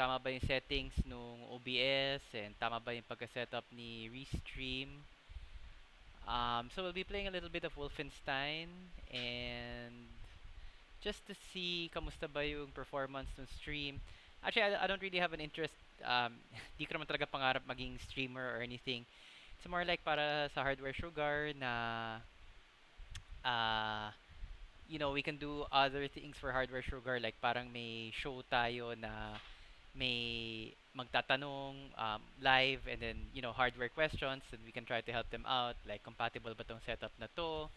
tama ba yung settings nung OBS and tama ba yung pagka-setup ni Restream. So we'll be playing a little bit of Wolfenstein and just to see kamusta ba yung performance ng stream. Actually, I don't really have an interest. Di ko naman talaga pangarap maging streamer or anything. It's more like para sa Hardware Sugar na uh, we can do other things for Hardware Sugar, like parang may show tayo na may magtatanong live, and then hardware questions, and we can try to help them out, like compatible ba tong setup na to,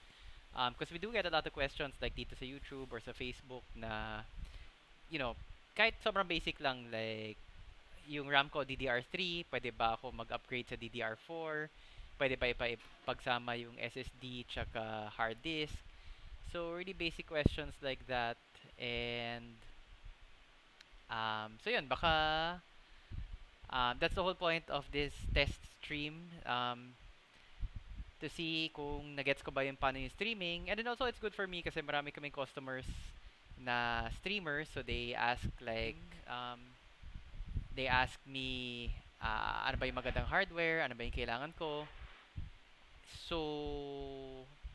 because we do get a lot of questions like dito sa YouTube or sa Facebook na you know kahit sobrang basic lang, like yung RAM ko DDR3, pwede ba ako mag-upgrade sa DDR4, pwede ba pagsama yung SSD tsaka hard disk. So really basic questions like that. And so yun, baka that's the whole point of this test stream, to see kung nagets ko ba yung paano yung streaming. And then also it's good for me kasi marami kaming customers na streamers, so they ask me ano ba yung magandang hardware, ano ba yung kailangan ko. So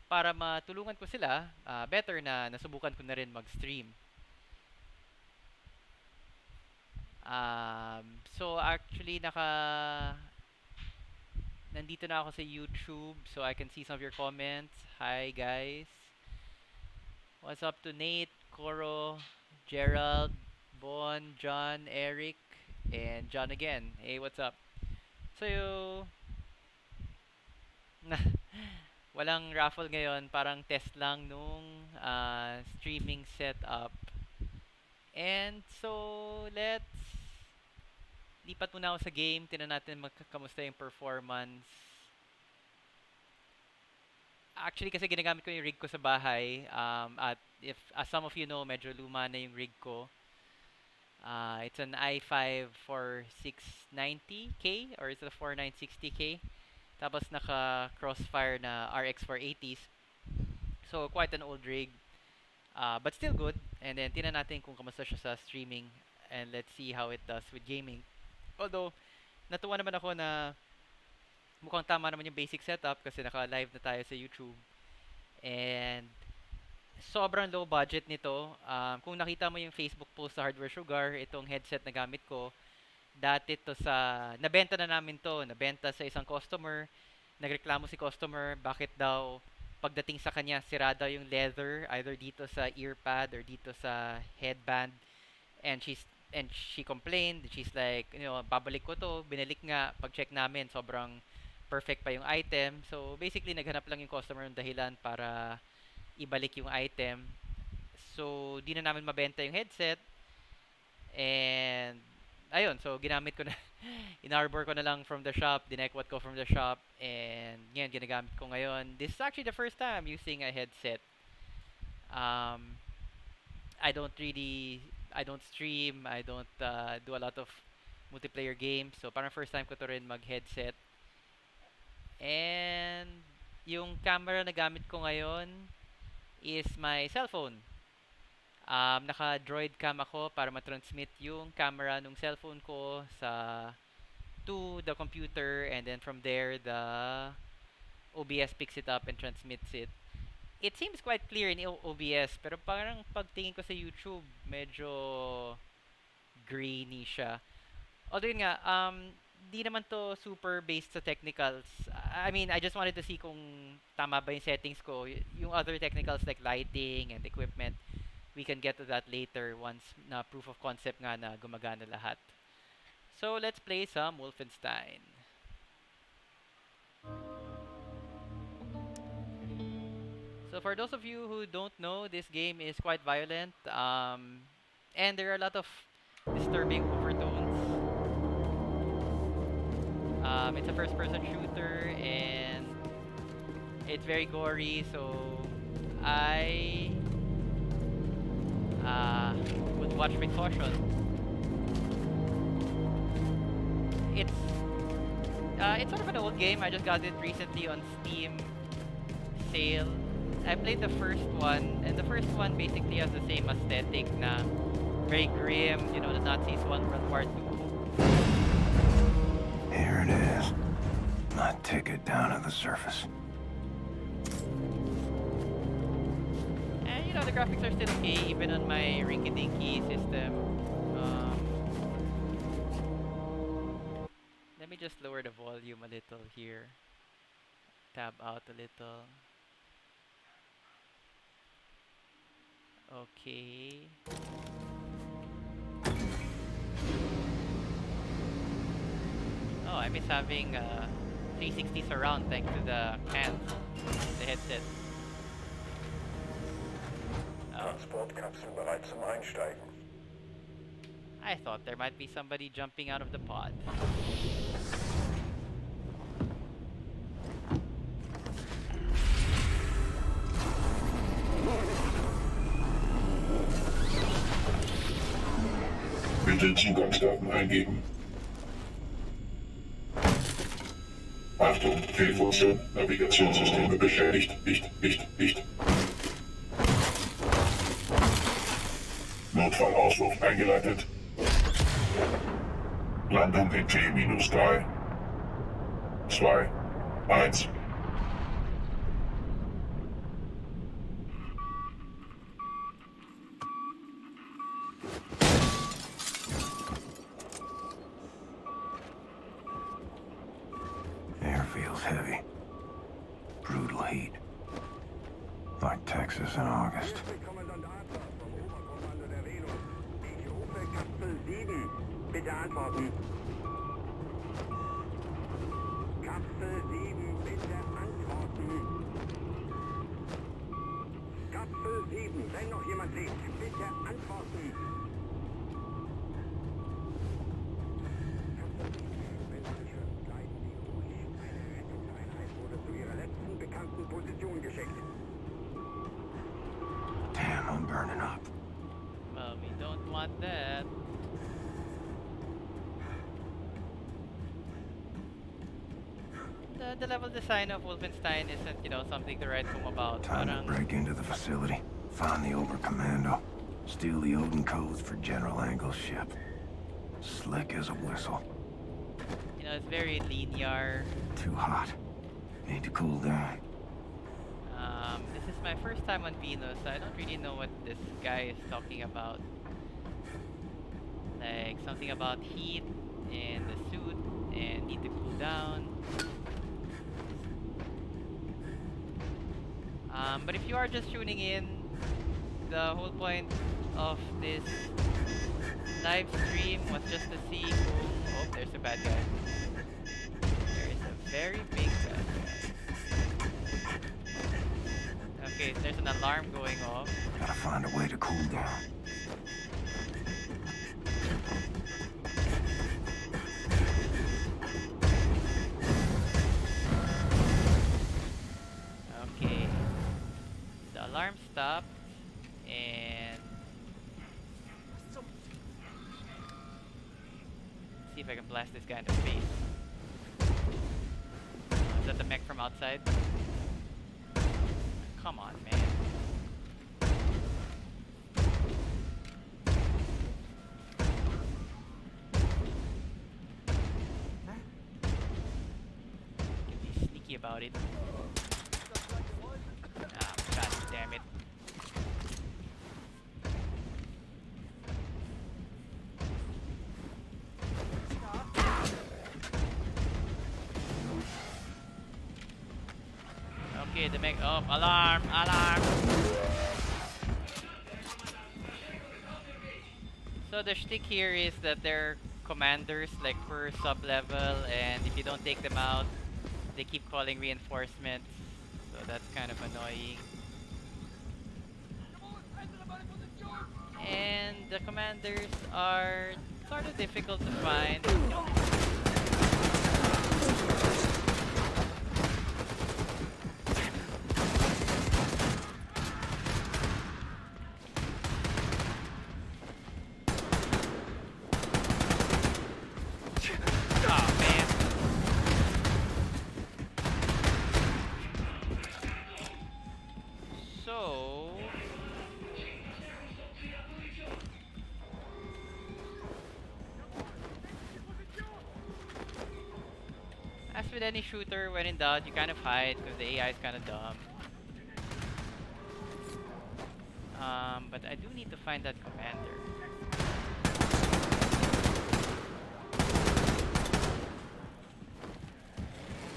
para matulungan ko sila, better na nasubukan ko na rin mag-stream. So actually nandito na ako sa YouTube, so I can see some of your comments. Hi guys. What's up to Nate, Coro, Gerald, Bon, John, Eric, and John again. Hey, what's up? So walang raffle ngayon, parang test lang nung streaming setup. And so let's lipat muna ako sa game. Tingnan natin kamusta yung performance. Actually, kasi ginagamit ko yung rig ko sa bahay. At if, as some of you know, medyo luma na yung rig ko. It's an i5 4690K or it's a 4960K. Tapos naka crossfire na RX 480s. So, quite an old rig. But still good. And then, tingnan natin kung kamusta siya sa streaming. And let's see how it does with gaming. Although, natuwa naman ako na mukhang tama naman yung basic setup kasi naka-live na tayo sa YouTube. And sobrang low budget nito. Kung nakita mo yung Facebook post sa Hardware Sugar, itong headset na gamit ko, dati to nabenta na namin to. Nabenta sa isang customer. Nagreklamo si customer, bakit daw pagdating sa kanya, sirada yung leather, either dito sa ear pad or dito sa headband. And she complained. She's like, babalik ko to. Binalik nga. Pag-check namin, sobrang perfect pa yung item. So, basically, naghanap lang yung customer ng dahilan para ibalik yung item. So, di na namin mabenta yung headset. And, ayun. So, ginamit ko na. In-arbor ko na lang from the shop. Dinekwat ko from the shop. And, ngayon, ginagamit ko ngayon. This is actually the first time I'm using a headset. I don't stream, I don't do a lot of multiplayer games. So parang first time ko to rin mag-headset. And yung camera na gamit ko ngayon is my cellphone. Naka-droid cam ako para ma-transmit yung camera ng cellphone ko to the computer, and then from there the OBS picks it up and transmits it. It seems quite clear in OBS, pero parang pagtingin ko sa YouTube, medyo grainy siya. Although yun nga, di naman to super based sa technicals. I mean, I just wanted to see kung tama ba yung settings ko. Yung other technicals like lighting and equipment, we can get to that later once na proof of concept nga na gumagana lahat. So, let's play some Wolfenstein. So for those of you who don't know, this game is quite violent, and there are a lot of disturbing overtones. It's a first-person shooter, and it's very gory, so I would watch with caution. It's sort of an old game. I just got it recently on Steam sale. I played the first one, and the first one basically has the same aesthetic na very grim. You know, the Nazis won World War II. Here it is. My ticket down to the surface. And you know, the graphics are still okay, even on my rinky-dinky system. Um, Let me just lower the volume a little here. Tab out a little. Okay. Oh, I miss having 360 surround thanks to the cans, the headset. Oh. Transportkapsel bereit zum Einsteigen. I thought there might be somebody jumping out of the pod. Bitte Zugangsdaten eingeben. Achtung, Fehlfunktion, Navigationssysteme beschädigt, nicht. Notfallauswurf eingeleitet. Landung in T-3, 2, 1. Air feels heavy. Brutal heat. Like Texas in August. Bitte antworten. Kapsel 7, bitte antworten. Kapsel 7, wenn noch jemand lebt, bitte antworten. Kapsel 7, wenn Sie schon bleiben Sie ruhig. Eine Rettungseinheit wurde zu Ihrer letzten bekannten Position geschickt. Damn, I'm burning up. Well, we don't want that. The level design of Wolfenstein isn't, you know, something to write home about. Time to Parang, break into the facility. Find the Overcommando. Steal the Odin codes for General Angle's ship. Slick as a whistle. you know, it's very linear. Too hot. Need to cool down. This is my first time on Venus, so I don't really know what this guy is talking about. Like something about heat and the suit and need to cool down. But if you are just tuning in, the whole point of this live stream was just to see who... Oh, there's a bad guy. There is a very big bad guy. Okay, there's an alarm going off. Gotta find a way to cool down. Okay. The alarm stopped and see if I can blast this guy in the face. Is that the mech from outside? Come on, man. Can be sneaky about it. Ah, god damn it. Okay, the mech. Oh, alarm! Alarm! So the shtick here is that they're commanders, like per sub-level, and if you don't take them out, they keep calling reinforcements. So that's kind of annoying. And the commanders are sort of difficult to find. Oh man. So with any shooter, when in doubt, you kind of hide because the AI is kind of dumb. But I do need to find that commander.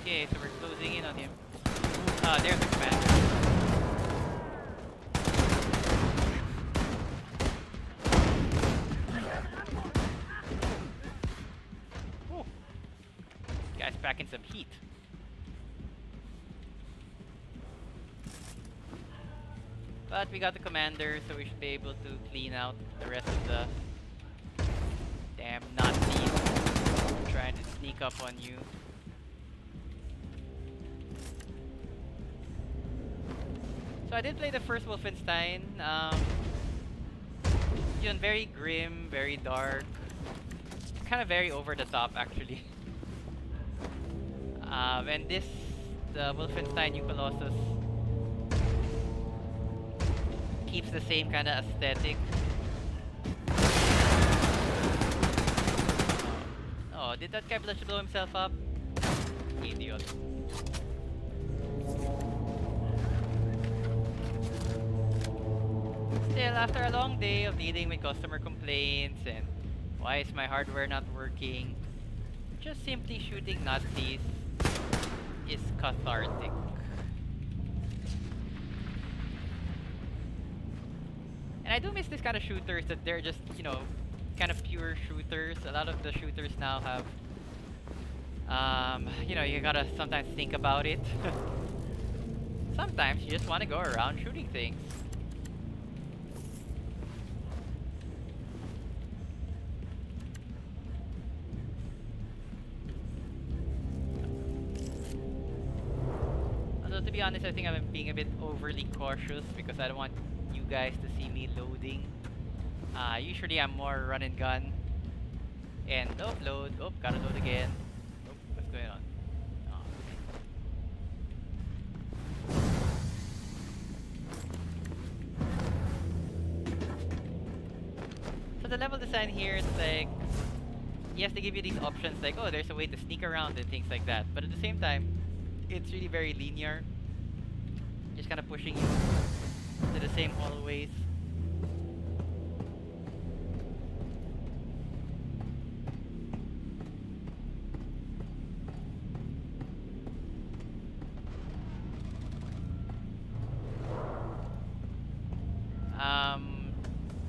Okay, so we're closing in on him. Ah, there's the commander. Whew. Guy's packing some heat. But we got the commander, so we should be able to clean out the rest of the damn Nazis trying to sneak up on you. So I did play the first Wolfenstein. Very grim, very dark, kind of very over the top actually. And this, the Wolfenstein New Colossus, keeps the same kind of aesthetic. Oh, did that guy blow himself up? Idiot. Still, after a long day of dealing with customer complaints and why is my hardware not working, just simply shooting Nazis is cathartic. And I do miss this kind of shooters that they're just, kind of pure shooters. A lot of the shooters now have, you gotta sometimes think about it. Sometimes you just want to go around shooting things. Although to be honest, I think I'm being a bit overly cautious because I don't want you guys to see me loading. Usually I'm more run and gun. And load. Oh, gotta load again. Oh, what's going on? So the level design here is like, yes, they give you these options like, oh, there's a way to sneak around and things like that. But at the same time, it's really very linear. Just kind of pushing you to the same hallways.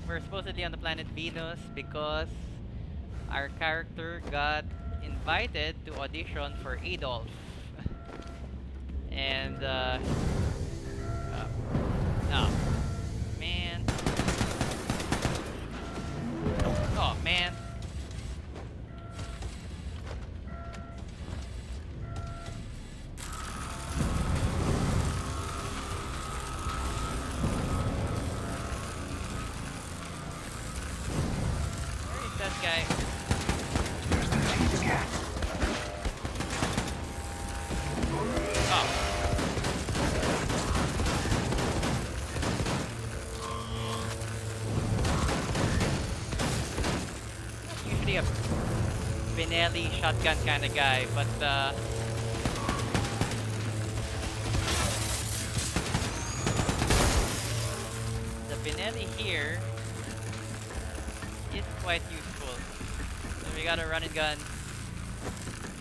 We're supposedly on the planet Venus because our character got invited to audition for Adolf. And, oh, man. Oh, man. Where is that guy? There's the teeth again. Oh. Usually a Benelli shotgun kind of guy, but the Benelli here is quite useful. So we gotta run and gun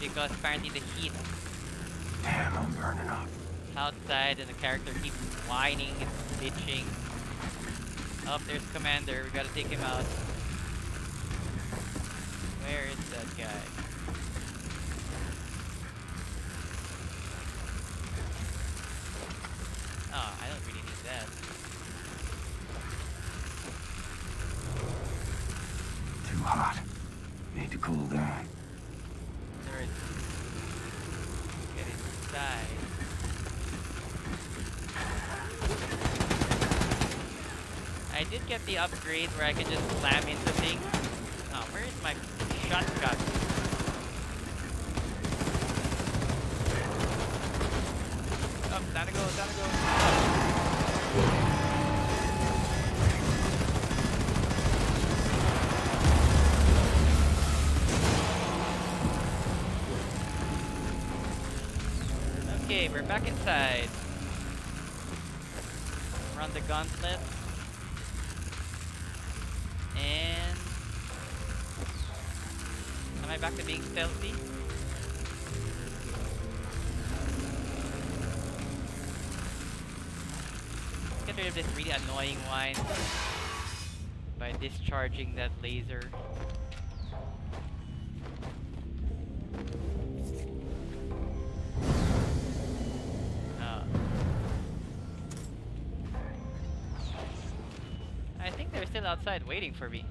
because apparently the heat Damn, I'm burning up. outside and the character keeps whining and bitching. Oh, there's Commander. We gotta take him out. Where is that guy? Oh, I don't really need that. Too hot. Need to cool down. There is. Get inside. I did get the upgrade where I can just slam into things. Oh, where is my shotgun? Oh, time to go, time to go. Oh. Okay, we're back inside. Run the gauntlet. And am I back to being stealthy? Let's get rid of this really annoying whine by discharging that laser. I think they're still outside waiting for me.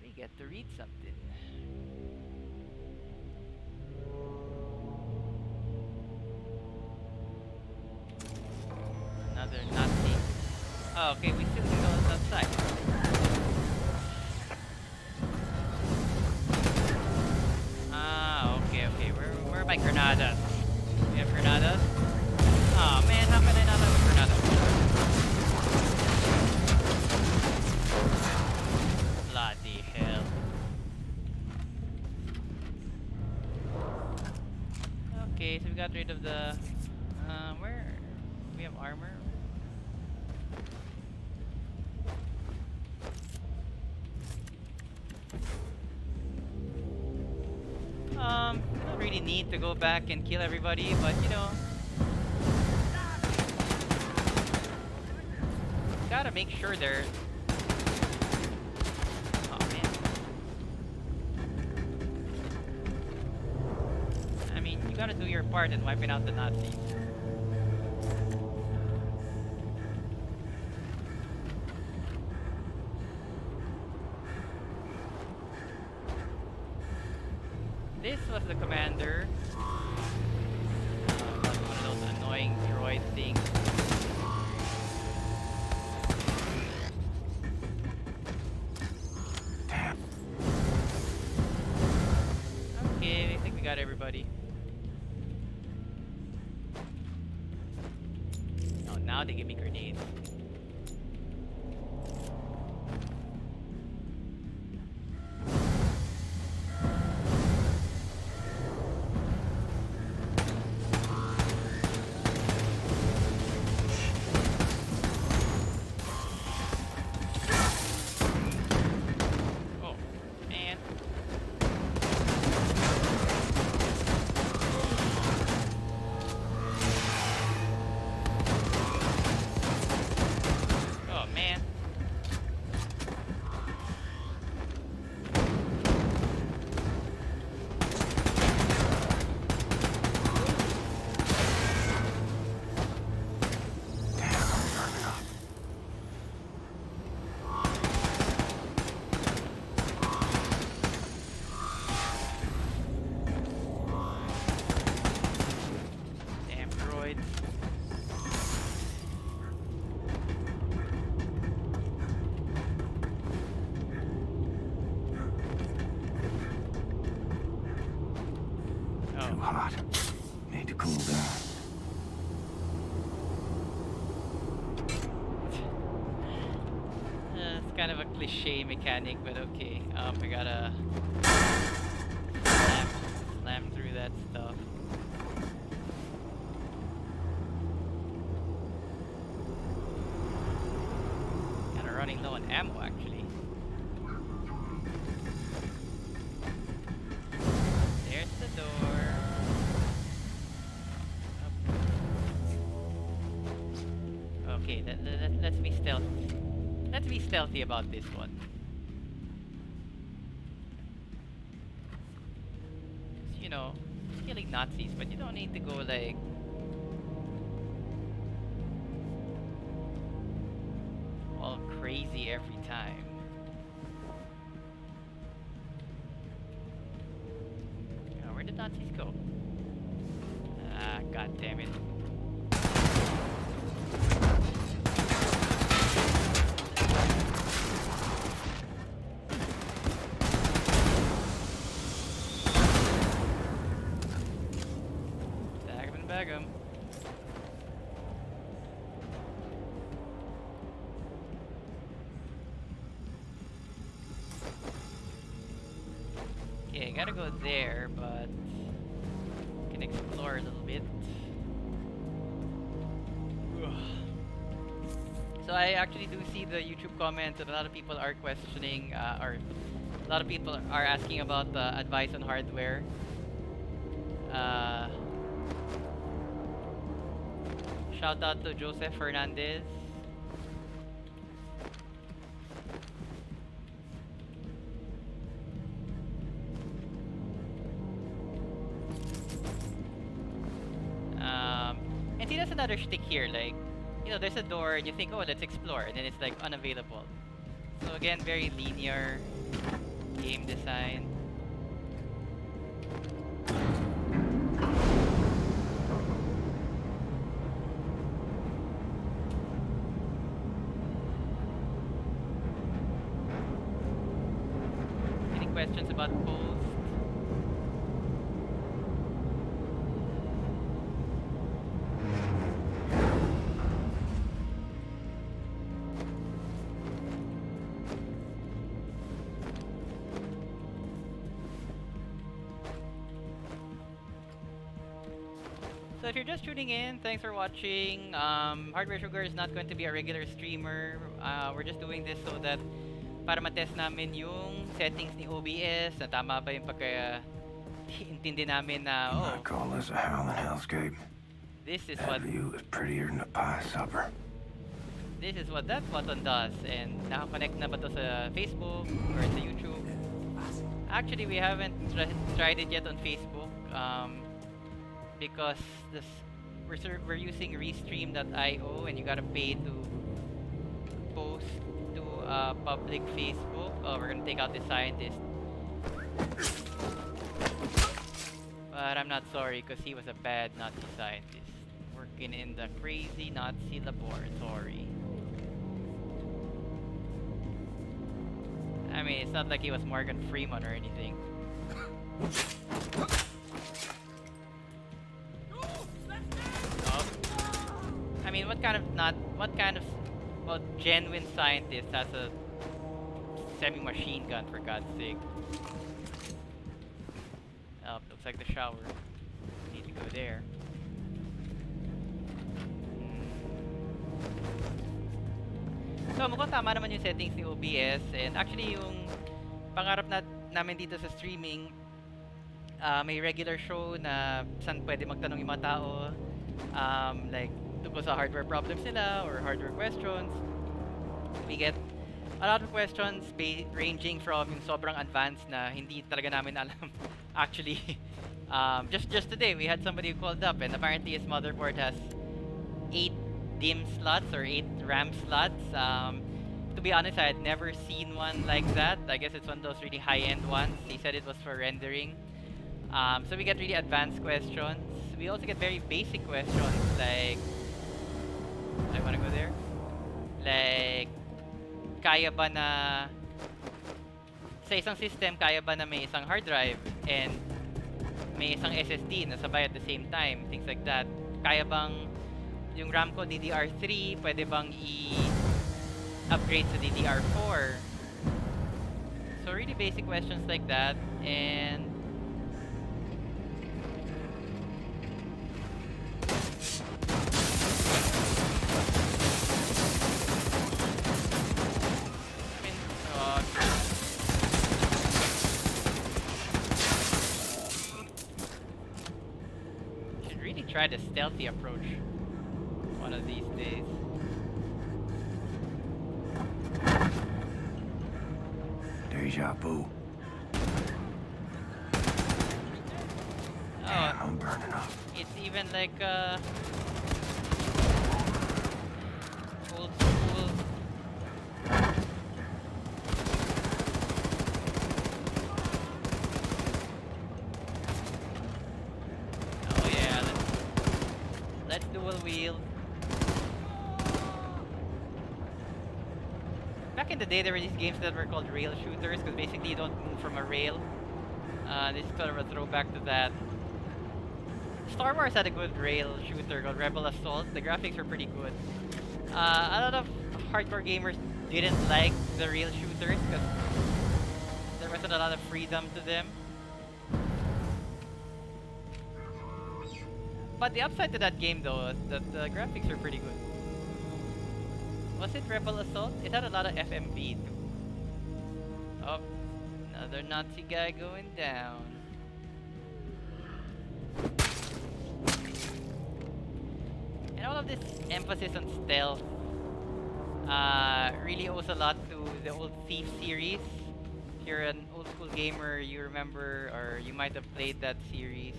We get to read something. Another Nazi. Oh, okay, we still can go outside. Okay. Where are my granadas? We have granadas? Oh man, how can I not have a granada? Bloody hell. Okay, so we got rid of the... where? We have armor? We don't really need to go back and kill everybody, but you know... Gotta make sure they're... Oh man. I mean, you gotta do your part in wiping out the Nazis. This was the commander. One of those annoying droid things. Damn. Okay, I think we got everybody. Oh, now they give me grenades. Oh, man. Oh, man. Damn, I'm burning up. Damn droids. Too Oh, hot. Need to cool down. it's kind of a cliche mechanic, but okay. I gotta slam through that stuff. Kinda running low on ammo, actually. There's the door. Up. Okay, let's be stealthy. Let's be stealthy about this one. 'Cause, you know, killing Nazis, but you don't need to go like all crazy every time. Where did Nazis go? Ah, god damn it. Bag 'em and bag 'em. Okay, gotta go there, but can explore a little bit. So I actually do see the YouTube comments that a lot of people are questioning, or a lot of people are asking about advice on hardware. Uh, Shout out to Joseph Fernandez. And see, that's another shtick here. Like, you know, there's a door, and you think, oh, let's explore, and then it's like unavailable. So again, very linear game design. Any questions about Post? So if you're just tuning in, thanks for watching. Hardware Sugar is not going to be a regular streamer. We're just doing this so that para matest namin yung settings ni OBS, na tama ba yung intindi namin na, You might call this a howling hellscape. this is That what view is prettier than a pie supper. that button does, and nakakonect na ba to sa Facebook or sa YouTube? Actually, we haven't tried it yet on Facebook, because we're using restream.io, and you gotta pay to post to public Facebook. Oh, we're gonna take out the scientist, but I'm not sorry because he was a bad Nazi scientist working in the crazy Nazi laboratory. I mean, it's not like he was Morgan Freeman or anything. Oh. I mean, what kind of well, genuine scientist has a semi-machine gun, for God's sake? Oh, looks like the shower. Need to go there. So, mukhang tama naman yung settings ni OBS, and actually yung pangarap namin dito sa streaming, may regular show na saan pwede magtanong yung mga tao, like tungkol sa hardware problems nila or hardware questions. We get a lot of questions ranging from yung sobrang advanced na hindi talaga namin alam. Actually, just today we had somebody who called up, and apparently his motherboard has 8 DIMM slots or 8 RAM slots. To be honest, I had never seen one like that. I guess it's one of those really high-end ones. He said it was for rendering. So we get really advanced questions. We also get very basic questions like, I wanna go there? Like, kaya ba na sa isang system, kaya ba na may isang hard drive and may isang SSD na sabay at the same time? Things like that. Kaya bang yung RAM ko DDR3, pwede bang i-upgrade sa DDR4? So really basic questions like that, and I mean, should really try the stealthy approach one of these days. Deja vu. Oh, I'm burning up. it's even like old school. Oh yeah, let's dual wield. Back in the day, there were these games that were called rail shooters, because basically you don't move from a rail. This is sort of a throwback to that. Star Wars had a good rail shooter called Rebel Assault. The graphics were pretty good. A lot of hardcore gamers didn't like the rail shooters because there wasn't a lot of freedom to them. But the upside to that game though is that the graphics are pretty good. Was it Rebel Assault? It had a lot of FMV too. Oh, another Nazi guy going down. And all of this emphasis on stealth really owes a lot to the old Thief series. If you're an old school gamer, you remember or you might have played that series.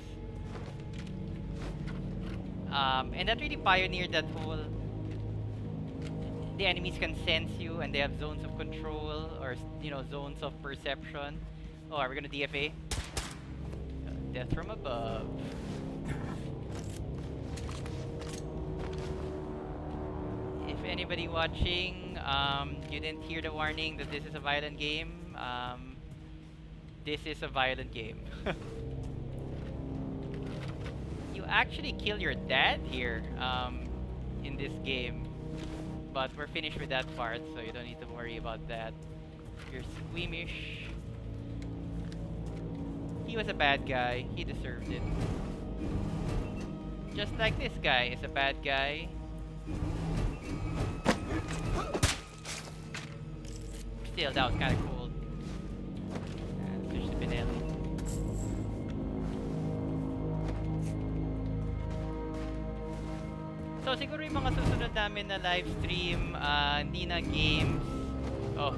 And that really pioneered that whole the enemies can sense you and they have zones of control or zones of perception. Oh, are we gonna DFA? Death from above. If anybody watching, you didn't hear the warning that this is a violent game, this is a violent game. You actually kill your dad here in this game, but we're finished with that part, so you don't need to worry about that. You're squeamish. He was a bad guy, he deserved it. Just like this guy is a bad guy. Still, that was kinda cool. Switch to Pinelli. So siguro yung mga susunod namin na live stream, hindi na games. Oh,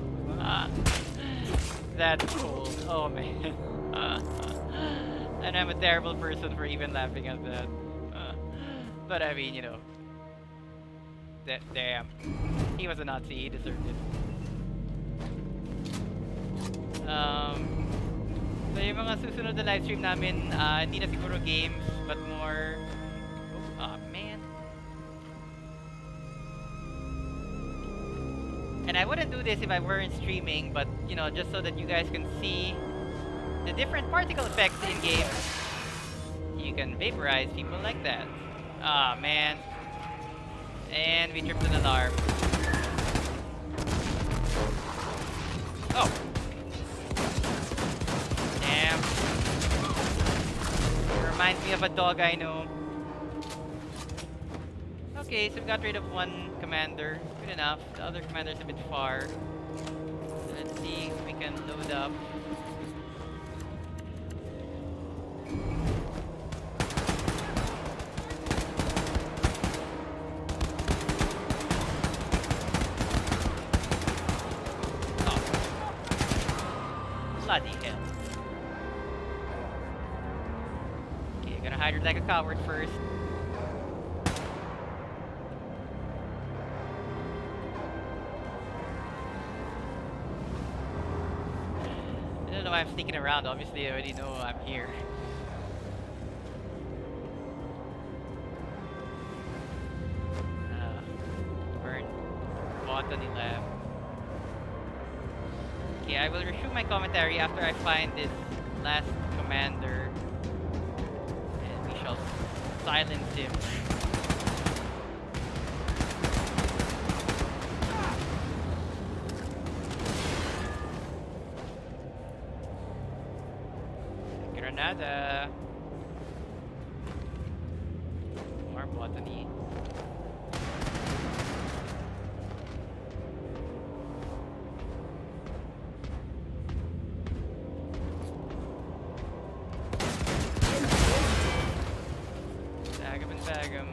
that's cool. Oh man. And I'm a terrible person for even laughing at that. But I mean, damn. He was a Nazi, he deserved it. So yung mga susunod na live stream namin, hindi na siguro games, but more... Oh, man. And I wouldn't do this if I weren't streaming, but, just so that you guys can see the different particle effects in game. You can vaporize people like that. Ah, man. And we tripped an alarm. Oh. Damn. Reminds me of a dog I know. Okay, so we got rid of one commander. Good enough. The other commander's a bit far. So let's see if we can load up. Bloody hell. Okay, gonna hide her like a coward first. I don't know why I'm sneaking around. Obviously, I already know I'm here. Burn. Botany lab. Okay, I will resume my commentary after I find this last commander. And we shall silence him. Granada. More botany. Bag him.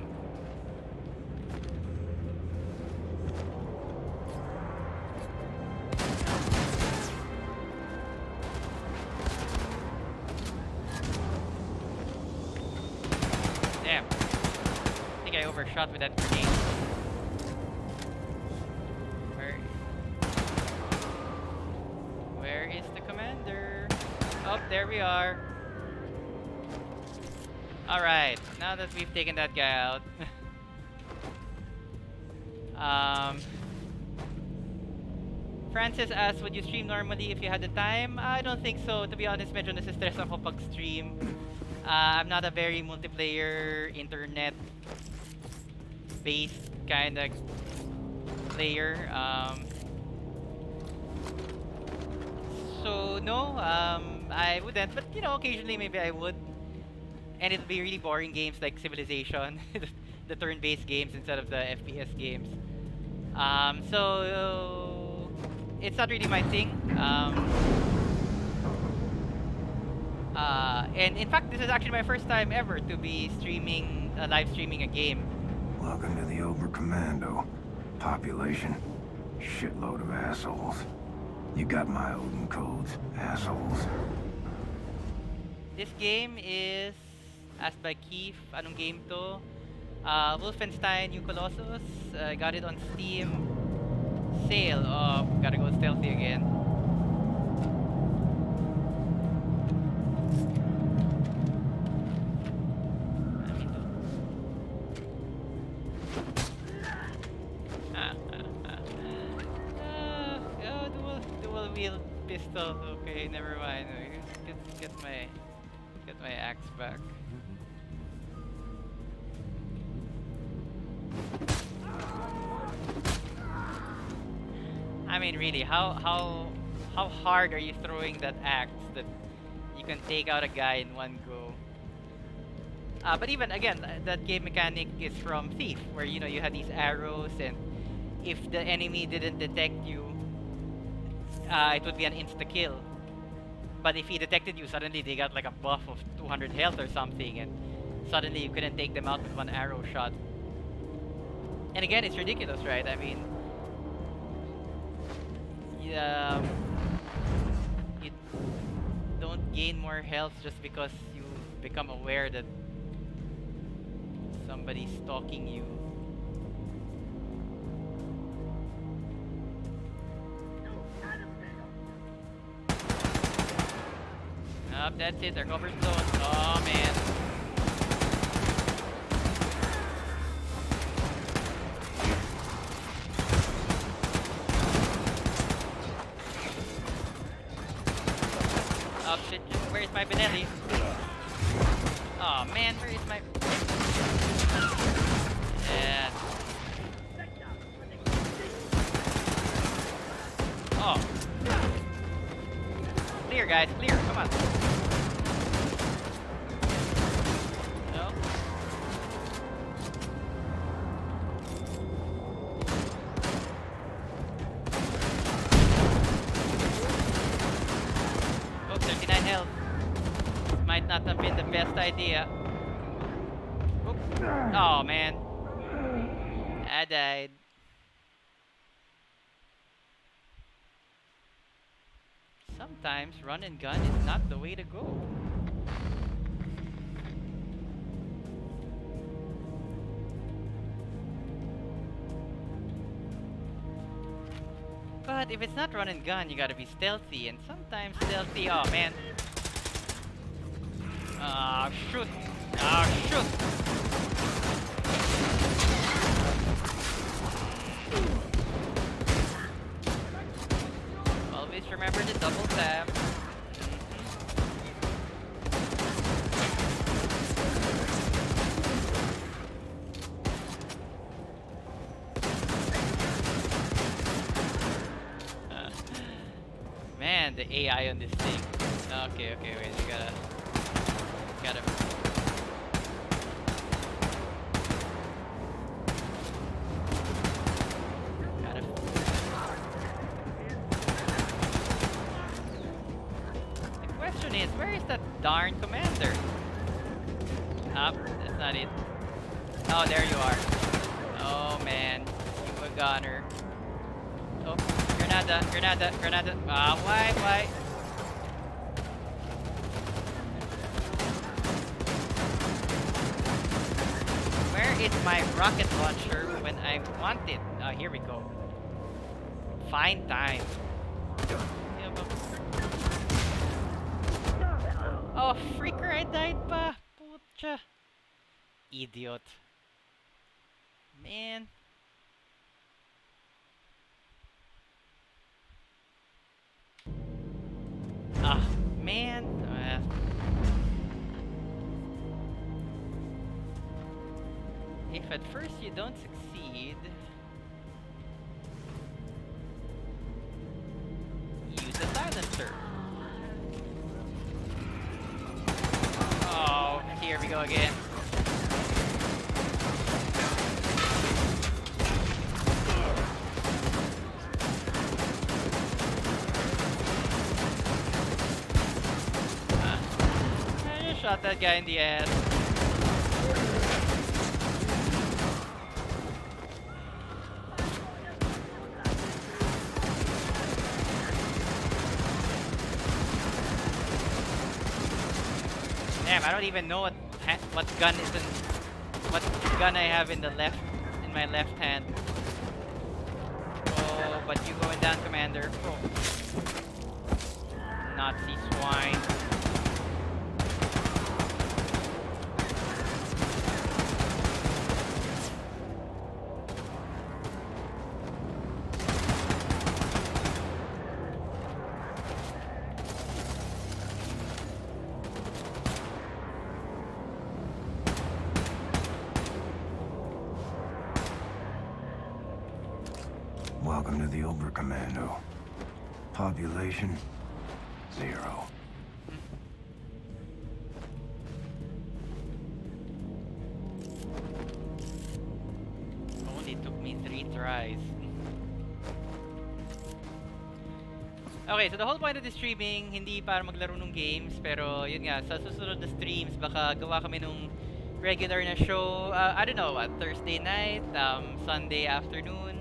Damn. I think I overshot with that grenade. Where is the commander? Oh, there we are. Alright, now that we've taken that guy out. Francis asked, would you stream normally if you had the time? I don't think so. To be honest, medyo nasistress ako pag stream. I'm not a very multiplayer, internet-based kind of player. So, no, I wouldn't. But, occasionally maybe I would. and it'll be really boring games like Civilization, the turn-based games instead of the FPS games. So it's not really my thing. And in fact, this is actually my first time ever to be streaming, live streaming a game. Welcome to the Oberkommando. Population, shitload of assholes. You got my Odin codes, assholes. This game is asked by Keith. Anong game to? Wolfenstein New Colossus. I got it on Steam. Sale. Oh, gotta go stealthy again. Dual wield pistol. Okay, never mind. Get my axe back. I mean, really, how hard are you throwing that axe that you can take out a guy in one go? But even again, that game mechanic is from Thief, where you had these arrows, and if the enemy didn't detect you, it would be an insta kill. But if he detected you, suddenly they got like a buff of 200 health or something, and suddenly you couldn't take them out with one arrow shot. And again, it's ridiculous, right? I mean, you don't gain more health just because you become aware that somebody's stalking you. That's it, they're covered zone. Oh man. Oh shit, where's my Benelli? Oh man, where is my... Yeah. Oh. Clear guys, clear, come on. No? Oh, 39 health. Might not have been the best idea. Oop. Oh man. I died. Sometimes run and gun is not the way to go. But if it's not run and gun, you gotta be stealthy, and sometimes stealthy... Oh man. Ah, shoot! Ah, shoot! Always remember to double tap. Man, the AI on this thing. Okay, wait, you gotta The question is, where is that darn commander? That's not it. Oh, there you are. Oh man, you a gunner. Oh, Granada. Ah, why? Where is my rocket launcher when I want it? Oh, here we go. Fine time. Oh, freaker, I died pa. Pucha. Idiot. Man. Ah, man. If at first you don't succeed, use a silencer. Oh, here we go. go again. I just shot that guy in the ass. Damn, I don't even know what gun is in what gun I have in my left hand. Oh, but you going down, Commander. Oh. Nazi swine. Welcome to the Oberkommando. Population, 0. Only took me 3 tries. Okay, so the whole point of the streaming, hindi para maglaro ng games, pero yun nga, sa susunod na streams, baka gawa kami nung regular na show, I don't know, Thursday night, Sunday afternoon,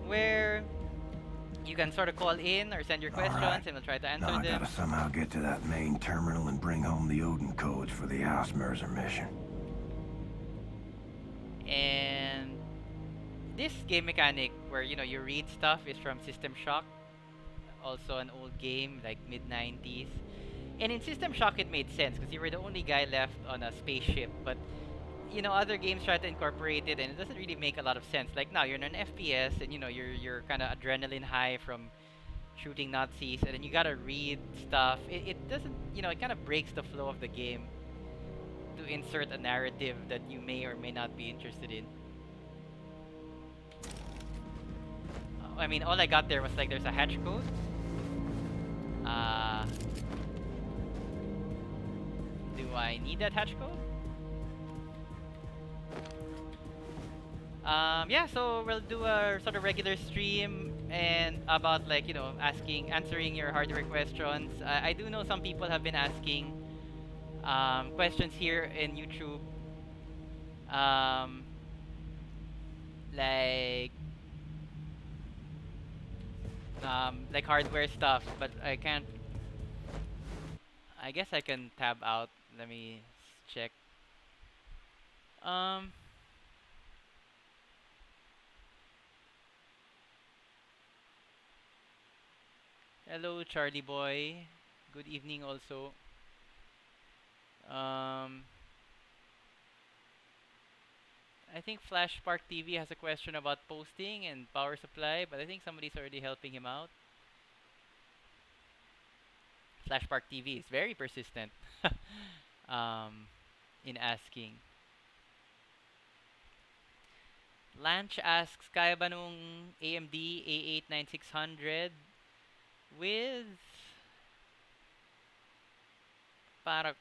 where you can sort of call in or send your questions Alright. and we'll try to Now answer I them. gotta somehow get to that main terminal and bring home the Odin codes for the Ausmerzer mission. And this game mechanic where you read stuff is from System Shock, also an old game like mid-90s. And in System Shock it made sense because you were the only guy left on a spaceship, but other games try to incorporate it and it doesn't really make a lot of sense. Like now you're in an FPS and you're kind of adrenaline high from shooting Nazis, and then you gotta read stuff. It doesn't, it kind of breaks the flow of the game to insert a narrative that you may or may not be interested in. I mean, all I got there was like there's a hatch code. Do I need that hatch code? Yeah, so we'll do a sort of regular stream and about like, answering your hardware questions. I do know some people have been asking questions here in YouTube. Like hardware stuff, but I can't. I guess I can tab out. Let me check. Hello, Charlie boy. Good evening, also. I think Flash Spark TV has a question about posting and power supply, but I think somebody's already helping him out. Flash Spark TV is very persistent in asking. Lanch asks, kaya ba nung AMD A8-9600 with para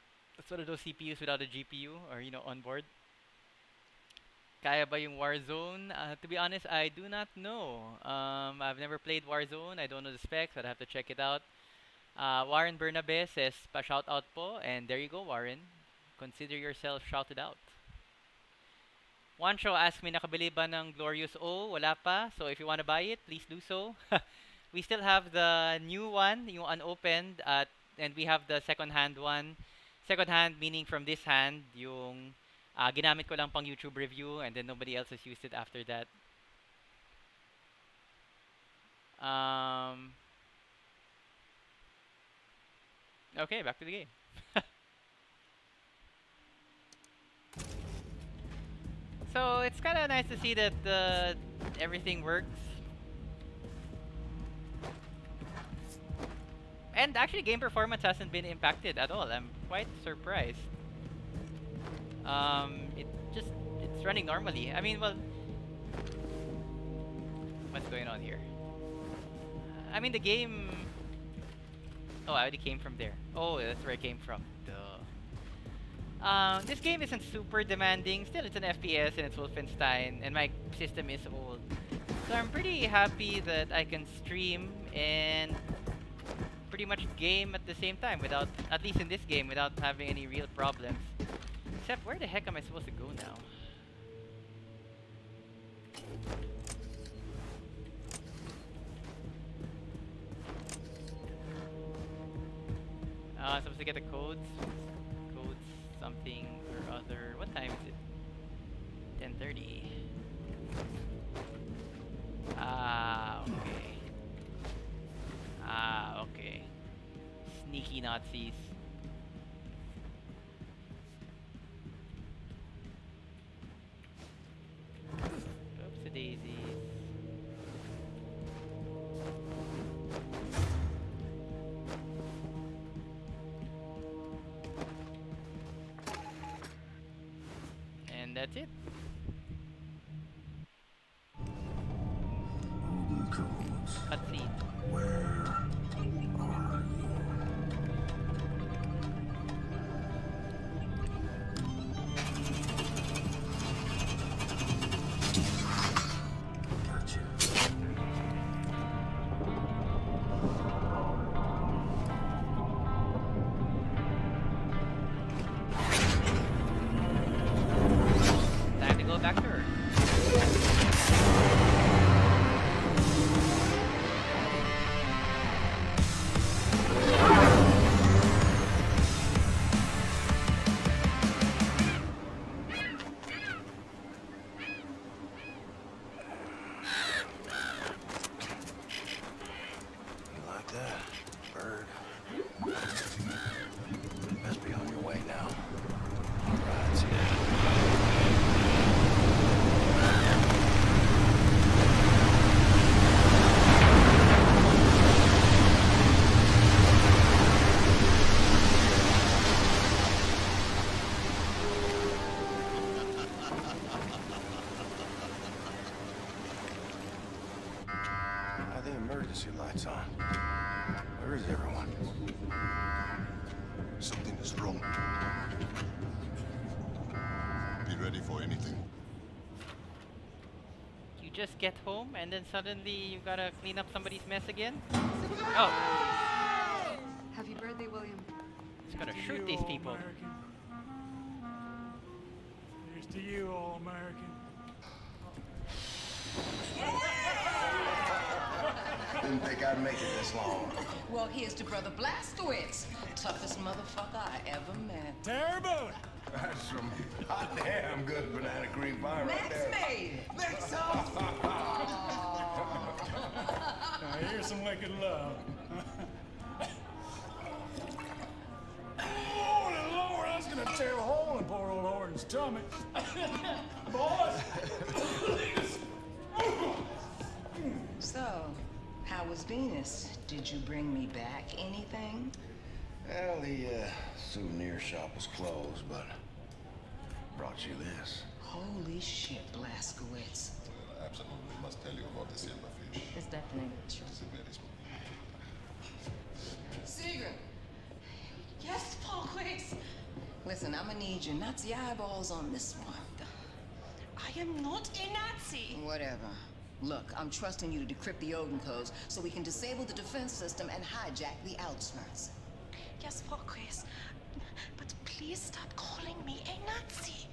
sort of those CPUs without a GPU or on board? Kaya ba yung Warzone? To be honest, I do not know. I've never played Warzone. I don't know the specs. I'd have to check it out. Warren Bernabe says, pa-shout out po. And there you go, Warren. Consider yourself shouted out. Wancho asked me, nakabili ba ng Glorious O? Wala pa. So if you want to buy it, please do so. We still have the new one, yung unopened, and we have the second-hand one. Second-hand meaning from this hand, yung ginamit ko lang pang YouTube review, and then nobody else has used it after that. Okay, back to the game. So it's kind of nice to see that everything works. And actually, game performance hasn't been impacted at all. I'm quite surprised. It's running normally. I mean, well, what's going on here? I mean, the game. Oh, I already came from there. Oh, that's where I came from. Duh. This game isn't super demanding. Still, it's an FPS and it's Wolfenstein, and my system is old. So I'm pretty happy that I can stream and pretty much game at the same time without, at least in this game, without having any real problems. Except, where the heck am I supposed to go now? I'm supposed to get the codes. Codes something or other. What time is it? 10:30. Okay. Okay. Sneaky Nazis. Oopsie daisies. And that's it. Golden codes. Cutscene. Where are you? Gotcha. Time to go back to Earth. You like that, bird? Best be on your way now. All right, see ya. Are the emergency lights on? Where is everyone? Something is wrong. Be ready for anything. You just get home and then suddenly you gotta clean up somebody's mess again? Oh, Happy birthday, William. just gotta shoot these people. Here's to you, all American. Didn't think I'd make it this long. Well, here's to Brother Blastowitz, toughest motherfucker I ever met. Terrible! That's some hot damn good banana cream pie right Max there. made it. Now, here's some wicked love. Lord, Lord, I was gonna tear a hole in poor old Horton's tummy. Boys! So, how was Venus? Did you bring me back anything? Well, the souvenir shop was closed, but brought you this. Holy shit, Blastowitz. I absolutely must tell you about the silverfish. It's definitely true. It's a very small. Seagram. Yes, Paulquix. Listen, I'm gonna need your Nazi eyeballs on this one. I am not a Nazi. Whatever. Look, I'm trusting you to decrypt the Odin codes so we can disable the defense system and hijack the outskirts. Yes, Frau Chris. But please stop calling me a Nazi.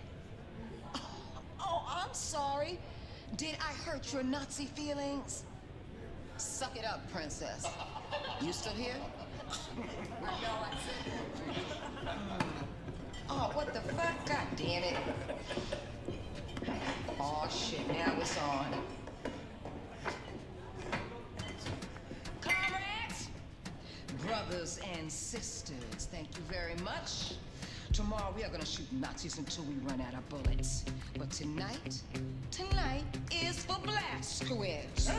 Oh, I'm sorry. Did I hurt your Nazi feelings? Suck it up, princess. You still here? Oh, what the fuck? God damn it. Oh, shit, now it's on. Comrades, brothers and sisters, thank you very much. Tomorrow we are gonna shoot Nazis until we run out of bullets. But tonight is for Blastowitz.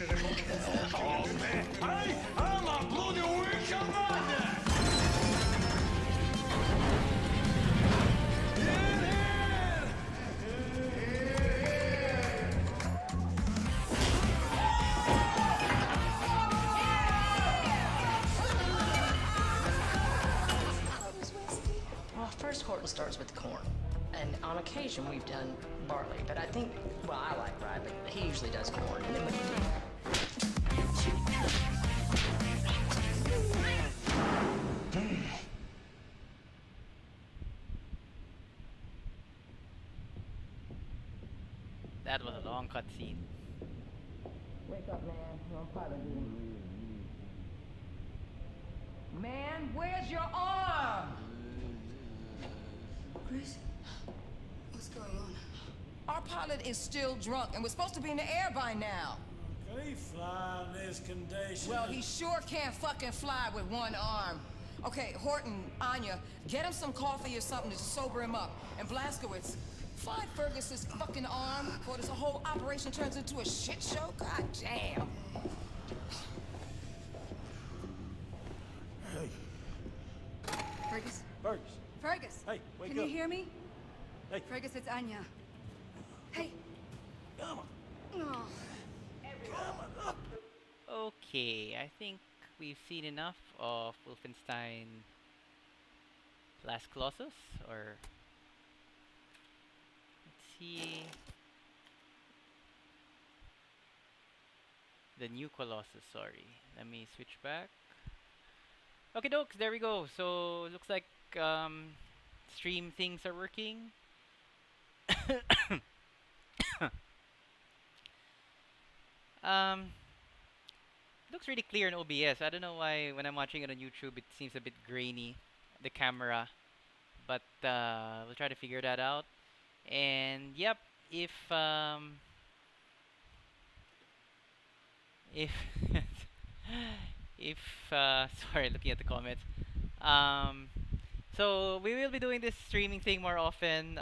I'm a bloody weak commander! Well, first Horton starts with corn. And on occasion we've done barley, but I think, well, I like rye, but he usually does corn. And then That was a long cutscene. wake up, man. You're on pilot duty. Man, where's your arm? Chris? What's going on? Our pilot is still drunk, and we're supposed to be in the air by now. Can he fly in this condition? Well, he sure can't fucking fly with one arm. Okay, Horton, Anya, get him some coffee or something to sober him up. And Blaskowitz, find Fergus's fucking arm before this whole operation turns into a shit show. God damn. Hey, Fergus? Fergus. Fergus! Hey, wake Can up. you hear me? Hey. Fergus, it's Anya. Hey. Come on. Oh. Okay, I think we've seen enough of Wolfenstein Last Colossus, or let's see, The New Colossus, sorry. Let me switch back. Okay, dokes, there we go. So, looks like stream things are working. um, Looks really clear in OBS. I don't know why when I'm watching it on YouTube it seems a bit grainy, the camera. But we'll try to figure that out. And yep, if if sorry, looking at the comments. Um, so we will be doing this streaming thing more often.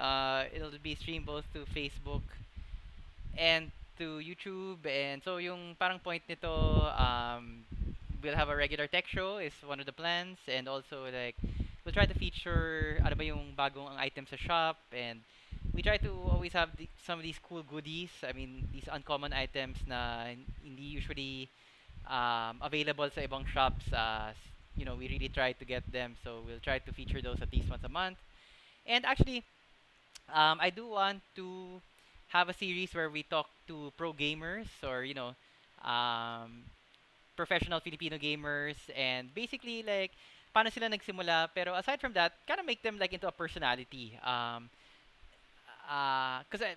It'll be streamed both to Facebook and to YouTube. And so yung parang point nito, we'll have a regular tech show is one of the plans, and also like we'll try to feature ano ba yung bagong ang items sa shop, and we try to always have some of these cool goodies. I mean, these uncommon items na hindi usually available sa ibang shops. You know, we really try to get them, so we'll try to feature those at least once a month. And actually, I do want to have a series where we talk to pro gamers, or um, professional Filipino gamers, and basically like paano sila nagsimula. Pero aside from that, kind of make them like into a personality. Kasi,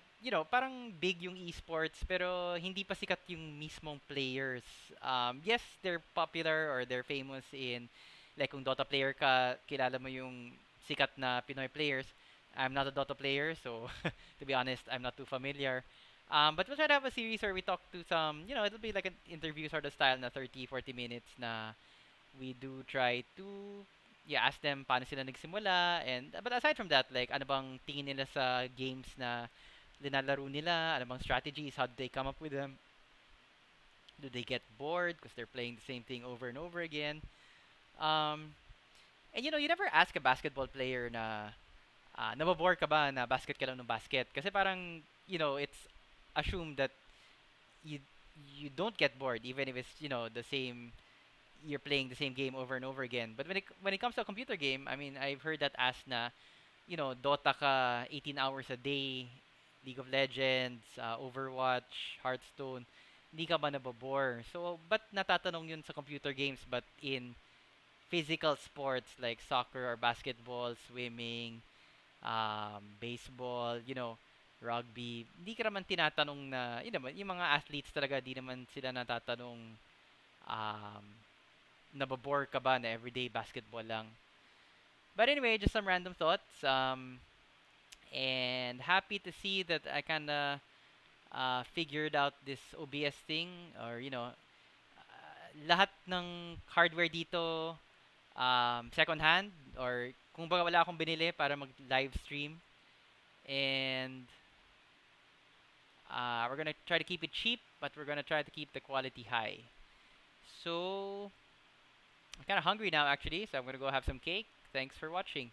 parang big yung esports, pero hindi pa sikat yung mismong players. Yes, they're popular or they're famous in, like kung Dota player ka, kilala mo yung sikat na Pinoy players. I'm not a Dota player, so to be honest, I'm not too familiar. But we'll try to have a series where we talk to some, it'll be like an interview sort of style na 30, 40 minutes na we do try to ask them paano sila nagsimula, and but aside from that, like ano bang tingin nila sa games na linalaro nila, ano bang strategies, how do they come up with them, do they get bored because they're playing the same thing over and over again. And you never ask a basketball player na nababore ka ba na basket ka lang ng basket, kasi parang it's assumed that you you don't get bored even if it's the same, you're playing the same game over and over again. But when it comes to a computer game, I mean, I've heard that as na, Dota ka 18 hours a day, League of Legends, Overwatch, Hearthstone, hindi ka ba nababore? So, but natatanong yun sa computer games, but in physical sports like soccer or basketball, swimming, baseball, rugby, hindi ka naman tinatanong na, yung mga athletes talaga, di naman sila natatanong, um, nababore ka ba na everyday basketball lang. But anyway, just some random thoughts. And happy to see that I kinda figured out this OBS thing, or lahat ng hardware dito second hand, or kung baga wala akong binili para mag live stream. And We're gonna try to keep it cheap, but we're gonna try to keep the quality high. So I'm kind of hungry now, actually, so I'm gonna go have some cake. Thanks for watching.